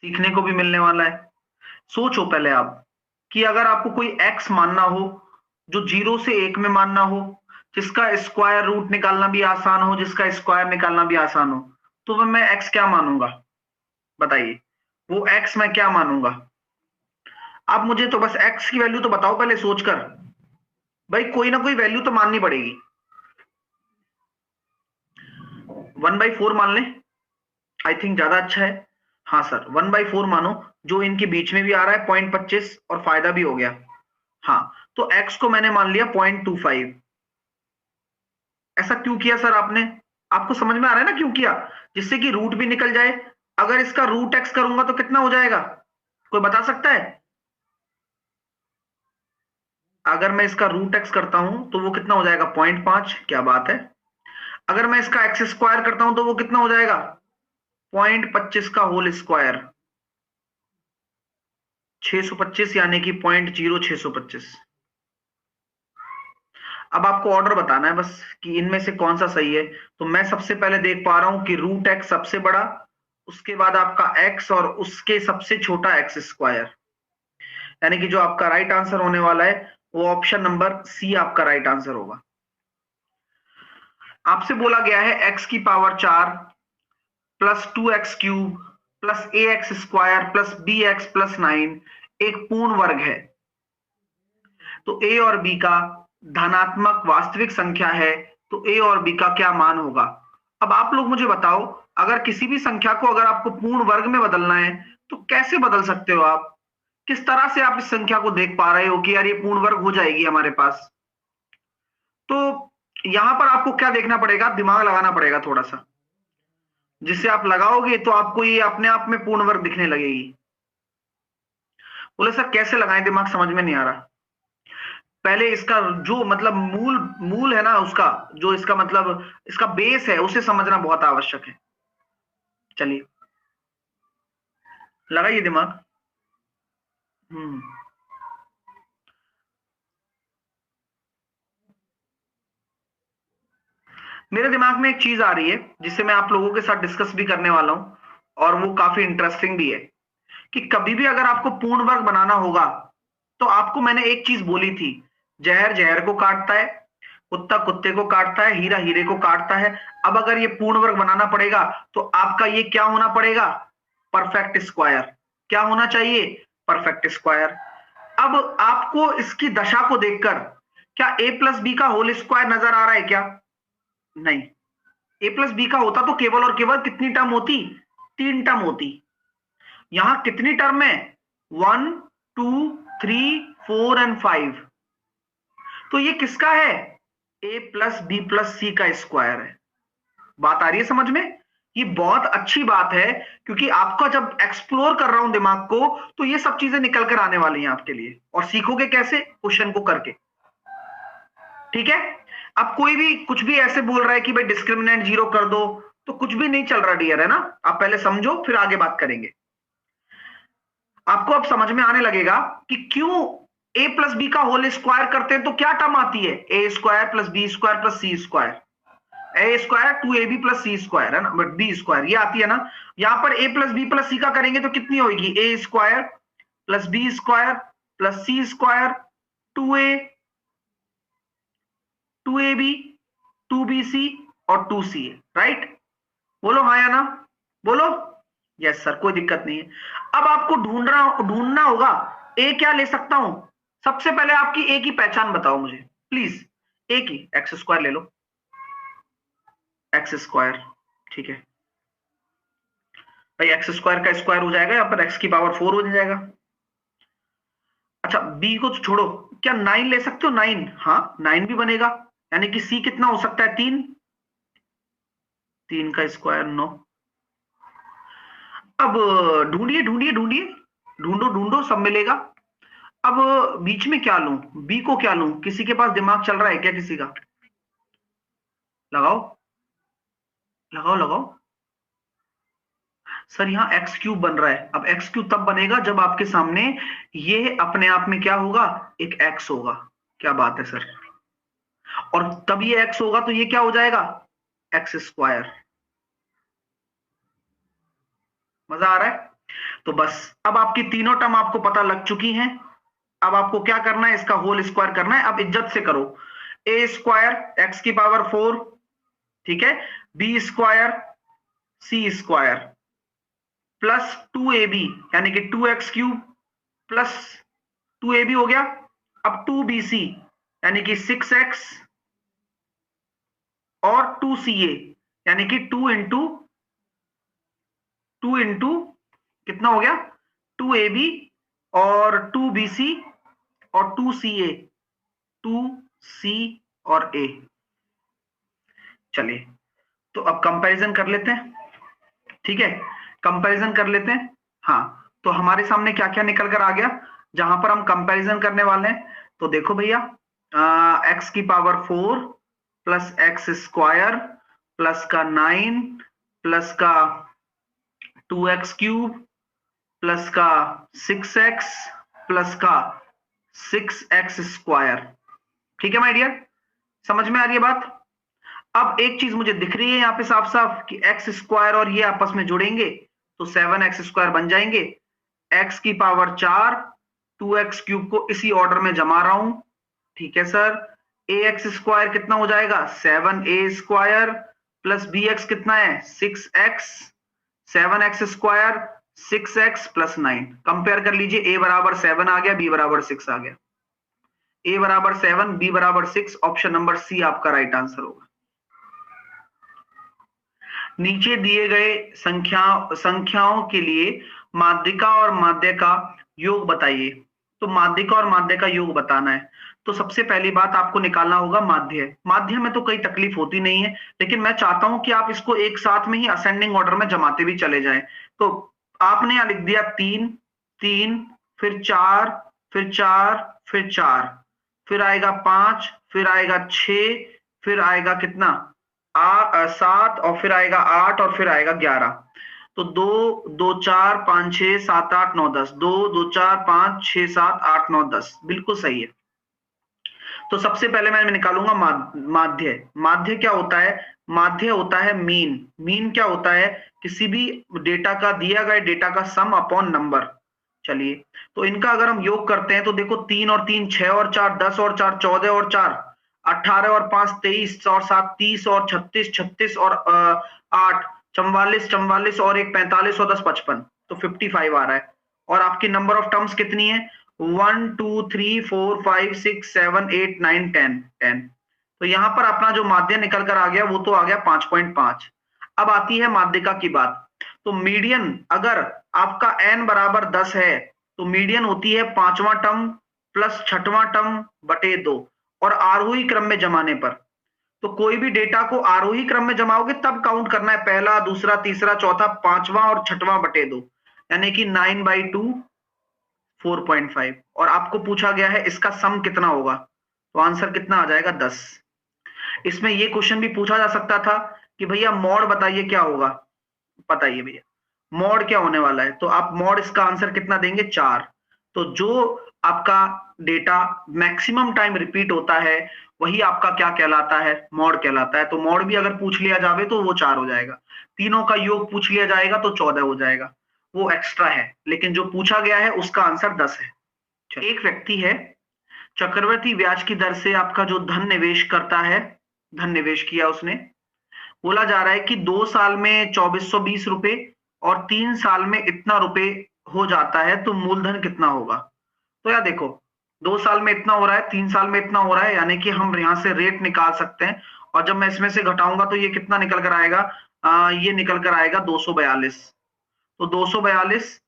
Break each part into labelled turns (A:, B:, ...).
A: सीखने को भी मिलने वाला है। सोचो पहले आप कि अगर आपको कोई एक्स मानना हो जो 0 से 1 में मानना हो, जिसका स्क्वायर रूट निकालना भी आसान हो, जिसका स्क्वायर निकालना भी आसान हो, तो वह मैं एक्स क्या मानूंगा? बताइए, वो एक्स मैं क्या मानूंगा? आप मुझे तो बस एक्स की वैल्यू तो बताओ पहले सोचकर। भाई कोई ना कोई वैल्यू तो माननी पड़ेगी। 1/4 मान लें, आई थिंक ज्यादा अच्छा है। हाँ सर, 1/4 मानो, जो इनके बीच में भी आ रहा है 0.25 और फायदा भी हो गया। हाँ, तो x को मैंने मान लिया 0.25। ऐसा क्यों किया सर आपने? आपको समझ में आ रहा है ना क्यों किया? जिससे कि रूट भी निकल जाए। अगर इसका रूट x करूंगा तो कितना हो जाएगा? कोई बता सकता है? अगर मैं इसका रूट x करता हूं तो वो कितना हो जाएगा? 0.5। क्या बात है। अगर मैं इसका एक्स स्क्वायर करता हूं तो वो कितना हो जाएगा? 0.25 का होल स्क्वायर, 625, यानी कि 0.0625। अब आपको ऑर्डर बताना है बस कि इनमें से कौन सा सही है। तो मैं सबसे पहले देख पा रहा हूं कि रूट एक्स सबसे बड़ा, उसके बाद आपका एक्स और उसके सबसे छोटा एक्स स्क्वायर, यानी कि जो आपका राइट आंसर होने वाला है वो ऑप्शन नंबर सी आपका राइट आंसर होगा। आपसे बोला गया है एक्स की power 4 plus 2x³ plus ax² plus bx plus 9 एक पूर्ण वर्ग है। तो a और b का धनात्मक वास्तविक संख्या है, तो a और b का क्या मान होगा? अब आप लोग मुझे बताओ, अगर किसी भी संख्या को अगर आपको पूर्ण वर्ग में बदलना है तो कैसे बदल सकते हो आप? किस तरह से आप इस संख्या को देख पा रहे हो कि यार ये पूर्ण वर्ग हो जाएगी हमारे पास? तो यहां पर आपको क्या देखना पड़ेगा? दिमाग लगाना पड़ेगा थोड़ा सा, जिससे आप लगाओगे तो आपको ये अपने आप में पूर्ण वर्ग दिखने लगेगी। बोले सर कैसे लगाएं, दिमाग समझ में नहीं आ रहा। पहले इसका जो मतलब मूल मूल है ना, उसका जो इसका मतलब इसका बेस है उसे समझना बहुत आवश्यक है। चलिए लगाइए दिमाग। हम्म मेरे दिमाग में एक चीज आ रही है जिसे मैं आप लोगों के साथ डिस्कस भी करने वाला हूं, और वो काफी इंटरेस्टिंग भी है कि कभी भी अगर आपको पूर्ण वर्ग बनाना होगा तो आपको मैंने एक चीज बोली थी, जहर जहर को काटता है, कुत्ता कुत्ते को काटता है, हीरा हीरे को काटता है। अब अगर ये पूर्ण वर्ग बनाना पड़ेगा तो आपका ये क्या होना पड़ेगा? Perfect square. क्या होना चाहिए? Perfect square. अब आपको इसकी दशा को देखकर क्या a प्लस बी का होल स्क्वायर नजर आ रहा है क्या? नहीं। a प्लस बी का होता तो केवल और केवल कितनी टर्म होती? 3 टर्म होती। यहां कितनी टर्म है? 1, 2, 3, 4 एंड 5। तो ये किसका है? a प्लस बी प्लस सी का स्क्वायर है। बात आ रही है समझ में? ये बहुत अच्छी बात है, क्योंकि आपका जब एक्सप्लोर कर रहा हूं दिमाग को तो ये सब चीजें निकल कर आने वाली हैं आपके लिए, और सीखोगे कैसे? क्वेश्चन को करके। ठीक है। अब कोई भी कुछ भी ऐसे बोल रहा है कि भाई डिस्क्रिमिनेंट 0 कर दो, तो कुछ भी नहीं चल रहा डियर, है ना? आप पहले समझो फिर आगे बात करेंगे। आपको अब समझ में आने लगेगा कि क्यों a प्लस बी का होल स्क्वायर करते हैं तो क्या टर्म आती है? a² plus b² plus c²। a² 2ab plus c² है ना, बट b² ये आती है ना। यहां पर a प्लस बी प्लस सी का करेंगे तो कितनी होगी? a² plus b² plus c², 2a, 2ab, 2bc और 2ca। राइट? बोलो हाँ या ना? बोलो। यस सर, कोई दिक्कत नहीं है। अब आपको ढूंढना होगा ए क्या ले सकता हूं। सबसे पहले आपकी ए की पहचान बताओ मुझे प्लीज। ए की x² ले लो, x²। ठीक है भाई, x² का स्क्वायर हो जाएगा, यहाँ पर x की पावर 4 हो जाएगा। अच्छा b को तो छोड़ो, क्या 9 ले सकते हो? 9, हाँ 9 भी बनेगा। यानी कि c कितना हो सकता है? 3। 3 का स्क्वायर 9। अब ढूंढिए ढूंढिए ढूंढिए, ढूंढो ढूंढो, सब मिलेगा। अब बीच में क्या लूं? बी को क्या लूं? किसी के पास दिमाग चल रहा है क्या किसी का? लगाओ लगाओ लगाओ। सर यहाँ x³ बन रहा है। अब x³ तब बनेगा जब आपके सामने ये अपने आप में क्या होगा? एक x होगा। क्या बात है सर। और तब ये x होगा तो ये क्या हो जाएगा? x²। मजा आ रहा है? तो बस अब आपकी तीनों टर्म आपको पता लग चुकी हैं। अब आपको क्या करना है, इसका होल स्क्वायर करना है। अब इज्जत से करो, ए स्क्वायर एक्स की पावर 4, ठीक है, बी स्क्वायर सी स्क्वायर प्लस 2ab यानी कि 2x³ प्लस 2ab हो गया। अब 2bc यानी कि 6x और 2ca यानी कि 2 इंटू कितना हो गया, 2ab और 2bc और 2ca, 2c और a। चलिए तो अब कंपैरिजन कर लेते हैं, ठीक है, कंपैरिजन कर लेते हैं। हाँ, तो हमारे सामने क्या क्या निकल कर आ गया जहां पर हम कंपैरिजन करने वाले हैं। तो देखो भैया, x की power 4 plus x square plus का 9 प्लस का 2x³ प्लस का 6x प्लस का 6x स्क्वायर। ठीक है माय डियर, समझ में आ रही है बात। अब एक चीज मुझे दिख रही है यहाँ पे साफ साफ कि एक्स स्क्वायर और ये आपस में जुड़ेंगे तो 7x स्क्वायर बन जाएंगे। x की पावर 4 2x³ को इसी ऑर्डर में जमा रहा हूं, ठीक है सर। ax स्क्वायर कितना हो जाएगा, 7a स्क्वायर प्लस bx कितना है 6x, 7x square 6x plus 9। Compare कर लीजिए, a बराबर 7 आ गया, b बराबर 6 आ गया। a बराबर 7 b बराबर 6, ऑप्शन नंबर सी आपका राइट आंसर होगा। नीचे दिए गए संख्याओं के लिए माध्यिका और माध्य का योग बताइए। तो माध्यिका और माध्य का योग बताना है तो सबसे पहली बात आपको निकालना होगा माध्य। माध्य में तो कोई तकलीफ होती नहीं है, लेकिन मैं चाहता हूं कि आप इसको एक साथ में ही असेंडिंग ऑर्डर में जमाते भी चले जाएं। तो आपने यहां लिख दिया 3 3 फिर 4 फिर 4 फिर 4 फिर आएगा 5 फिर आएगा 6 फिर आएगा कितना 7 और फिर आएगा 8 और फिर आएगा 11। तो 2 2 4 5 6 7 8 9 10, 2 2 4 5 6 7 8 9 10, बिल्कुल सही है। तो सबसे पहले मैं निकालूंगा माध्य। माध्य क्या होता है, माध्य होता है मीन। मीन क्या होता है, किसी भी डेटा का, दिया गया डेटा का सम अपॉन नंबर। चलिए तो इनका अगर हम योग करते हैं तो देखो 3 और 3 6 और 4 10 और 4 14 और 4 18 और 5 23 और 7 30 और 36 36 और 8 44 44 और 1 45 और 10 55, तो 55 आ रहा है। और आपकी नंबर ऑफ टर्म्स कितनी है 1 2 3 4 5 6 7 8 9 10 10। तो यहां पर अपना जो माध्य निकल कर आ गया वो तो आ गया 5.5। अब आती है माध्यिका की बात। तो मीडियन अगर आपका n बराबर 10 है तो मीडियन होती है 5वां टर्म प्लस 6वां टर्म बटे 2 और आरोही क्रम में जमाने पर। तो कोई भी डेटा को आरोही क्रम में जमाओगे तब काउंट करना है, पहला दूसरा तीसरा चौथा 5वां और 6वां बटे 2, यानी कि 9/2 4.5। और आपको पूछा गया है इसका सम कितना होगा, तो आंसर कितना आ जाएगा 10। इसमें ये क्वेश्चन भी पूछा जा सकता था कि भैया मॉड बताइए क्या होगा, बताइए भैया मॉड क्या होने वाला है। तो आप मॉड इसका आंसर कितना देंगे 4। तो जो आपका डेटा मैक्सिमम टाइम रिपीट होता है वही आपका क्या कहलाता है, मॉड कहलाता है। तो मॉड भी अगर पूछ लिया जावे तो वो 4 हो जाएगा, तीनों का योग पूछ लिया जाएगा तो 14 हो जाएगा, वो एक्स्ट्रा है, लेकिन जो पूछा गया है उसका आंसर 10 है। एक व्यक्ति है, चक्रवृद्धि ब्याज की दर से आपका जो धन निवेश करता है, धन निवेश किया उसने, बोला जा रहा है कि 2 साल में 2420 रुपए और 3 साल में इतना रुपए हो जाता है, तो मूलधन कितना होगा। तो यार देखो 2 साल में इतना हो रहा है 3 साल में इतना हो रहा है, यानी कि हम यहाँ से रेट निकाल सकते हैं। और जब मैं इसमें से घटाऊंगा तो ये कितना निकल कर आएगा, ये निकल कर आएगा 242। तो 242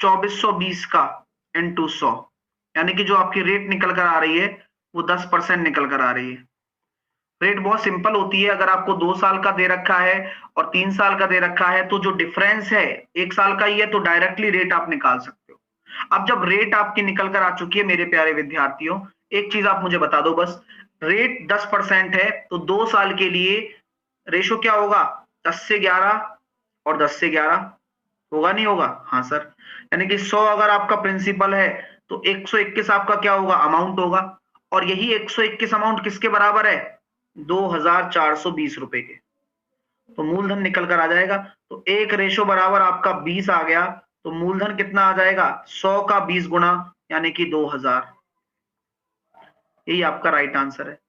A: 2420 का इंटू 100, यानी कि जो आपकी रेट निकल कर आ रही है वो 10% निकल कर आ रही है। रेट बहुत सिंपल होती है, अगर आपको 2 साल का दे रखा है और 3 साल का दे रखा है तो जो डिफरेंस है 1 साल का ही है, तो डायरेक्टली रेट आप निकाल सकते हो। अब जब रेट आपकी निकल कर आ चुकी है मेरे प्यारे विद्यार्थियों, एक चीज आप मुझे बता दो बस, रेट 10% है तो 2 साल के लिए रेशो क्या होगा 10 से 11 और 10 से 11 होगा, नहीं होगा, हाँ सर। यानी कि 100 अगर आपका प्रिंसिपल है तो 121 आपका क्या होगा, अमाउंट होगा। और यही 121 अमाउंट किसके बराबर है, 2420 रुपए के। तो मूलधन निकल कर आ जाएगा। तो 1 रेशो बराबर आपका 20 आ गया, तो मूलधन कितना आ जाएगा, 100 का 20 गुना यानी कि 2000। यही आपका राइट आंसर है।